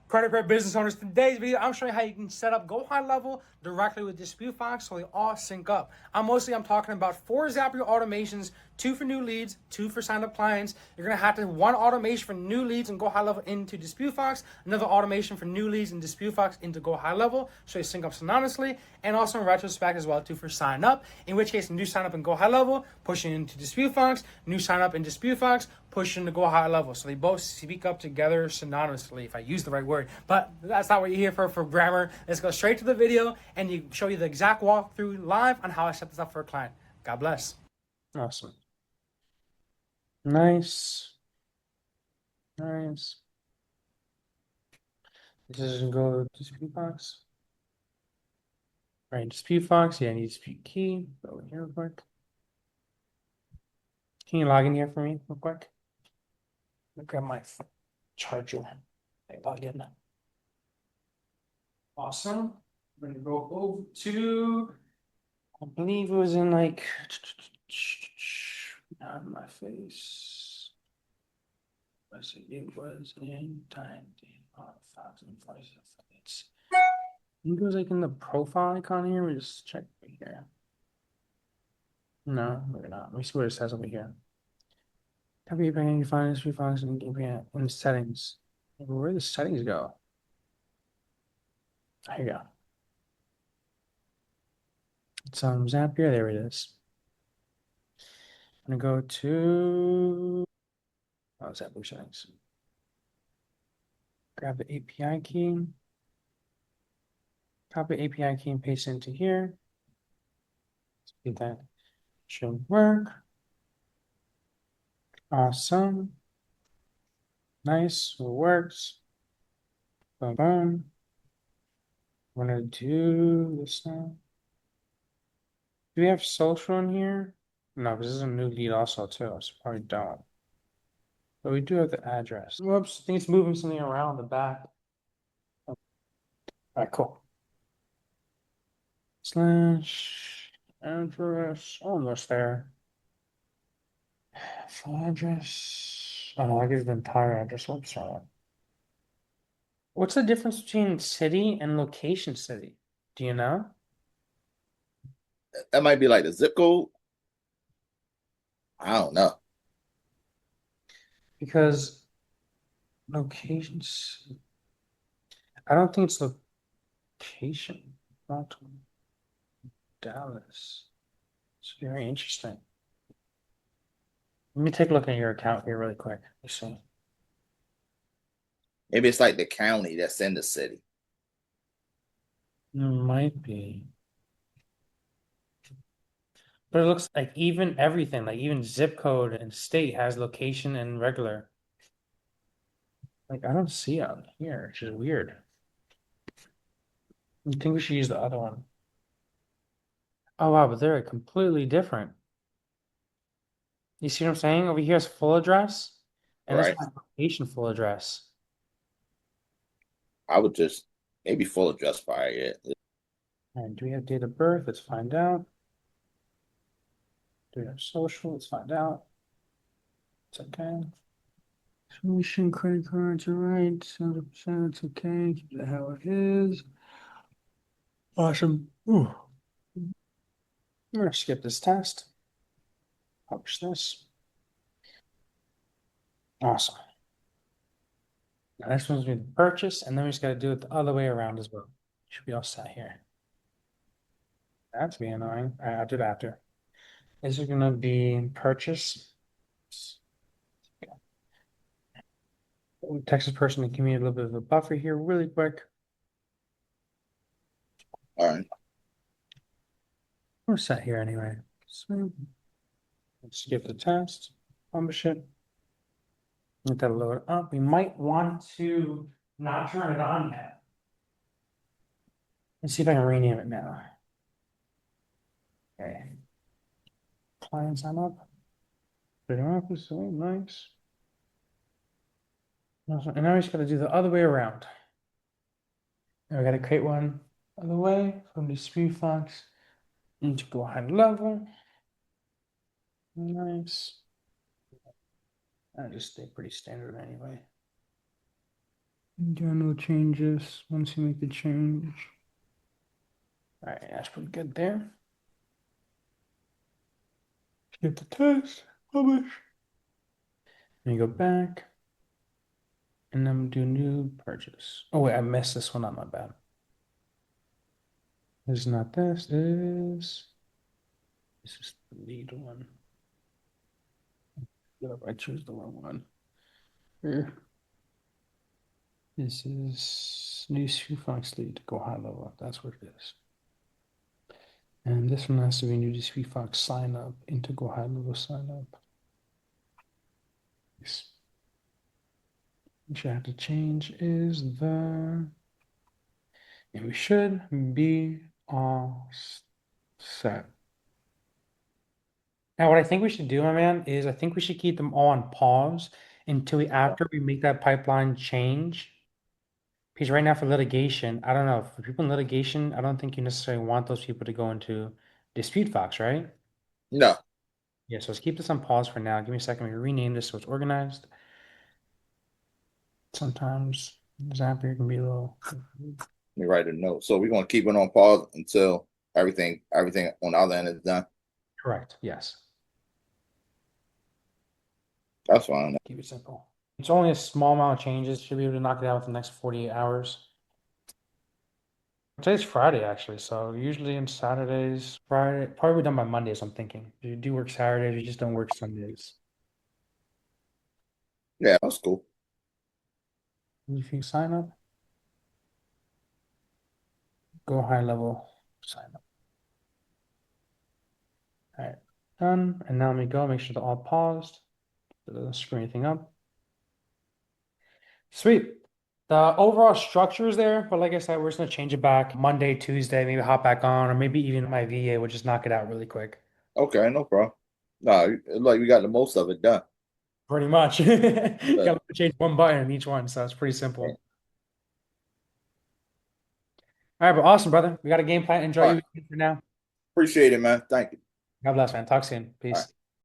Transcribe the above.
Credit card business owners, today's video, I'm showing you how you can set up GoHighLevel directly with DisputeFox so they all sync up. I'm talking about 4 Zapier automations, 2 for new leads, 2 for signed up clients. You're gonna have to one automation for new leads and GoHighLevel into DisputeFox, another automation for new leads and DisputeFox into GoHighLevel, so you sync up synonymously, and also in retrospect as well too for sign up. In which case, new sign up in GoHighLevel, pushing into DisputeFox, new sign up in DisputeFox, pushing to GoHighLevel. So they both speak up together synonymously, if I use the right word. But that's not what you're here for grammar. Let's go straight to the video and show you the exact walkthrough live on how I set this up for a client. God bless. Awesome. Nice. Nice. This is go to DisputeFox. Right, DisputeFox. Yeah, I need dispute key. Go in here real quick. Can you log in here for me real quick? Let me grab my charger. I log in. Awesome. I'm gonna go over to, I believe it was in like, not in my face. Let's see, it was in time. It's, I think it was like in the profile icon here. We just check right here. No, we're not. Let me see what it says over here. Copy you find this funds and in the settings. Where do the settings go? Here you go. It's Zapier. There it is. I'm gonna go to Zapier settings. Grab the API key. Copy API key and paste it into here. See that should work. Awesome. Nice. It works. Boom, boom. I'm gonna do this now. Do we have social in here? No, because this is a new lead also too, so probably don't. But we do have the address. Whoops, I think it's moving something around the back. All right, cool. Slash address, almost there. Full address. Oh no, I give the entire address. Whoops, wrong. What's the difference between city and location city? Do you know? That might be like the zip code. I don't know. Because locations, I don't think it's location. Not Dallas. It's very interesting. Let me take a look at your account here really quick. Let's see. Maybe it's like the county that's in the city. Might be. But it looks like even everything, like even zip code and state has location and regular. Like I don't see it on here, which is weird. I think we should use the other one. Oh wow, but they're completely different. You see what I'm saying? Over here is full address, and this Right. is location full address. I would just maybe full address by it. And do we have date of birth? Let's find out. Do we have social? Let's find out. It's okay. Tuition, credit cards, all right. 70%, it's okay. Keep it how it is. Awesome. Ooh. I'm gonna skip this test. Publish this. Awesome. Now next one's gonna be the purchase, and then we just gotta do it the other way around as well. Should be all set here. That's be annoying. All right, I'll do it after. This is gonna be purchase. Text this person to give me a little bit of a buffer here really quick. All right. We're set here anyway. So let's skip the test, publish it. Let that load up. We might want to not turn it on yet. Let's see if I can rename it now. Okay. Client sign up. Video office, so nice. And now we just gotta do the other way around. Now we gotta create one other way from DisputeFox into GoHighLevel. Nice. I just stay pretty standard anyway. Journal changes once you make the change. All right, that's pretty good there. Get the test, publish. Then you go back, and then do new purchase. Oh wait, I messed this one up. My bad. This is not this. This is the lead one. I choose the wrong one. Here. This is DisputeFox lead. Go high level. That's what it is. And this one has to be new DisputeFox sign up into Go High Level sign up. Yes. Which I have to change is and we should be all set. Now, what I think we should do, my man, is I think we should keep them all on pause until after we make that pipeline change. Because right now for litigation, I don't know, for people in litigation, I don't think you necessarily want those people to go into DisputeFox, right? No. Yeah, so let's keep this on pause for now. Give me a second. We rename this so it's organized. Sometimes Zapier can be a little. Let me write a note. So we're gonna keep it on pause until everything on the other end is done. Correct. Yes. That's fine. Keep it simple. It's only a small amount of changes. Should be able to knock it out within the next 48 hours. Today's Friday, actually. So usually on Saturdays, Friday, probably done by Mondays, I'm thinking. You do work Saturdays, you just don't work Sundays. Yeah, that's cool. If you sign up, go high level, sign up. All right, done. And now let me go, make sure they're all paused. So it doesn't screw anything up. Sweet. The overall structure is there, but like I said, we're just gonna change it back Monday, Tuesday, maybe hop back on, or maybe even my VA will just knock it out really quick. Okay, no problem. No, like we got the most of it done. Pretty much. You But gotta change one button in each one, so it's pretty simple. All right, but awesome, brother. We got a game plan. Enjoy all your right, weekend for now. appreciate it, man. Thank you. God bless, man. Talk soon. All right. Peace.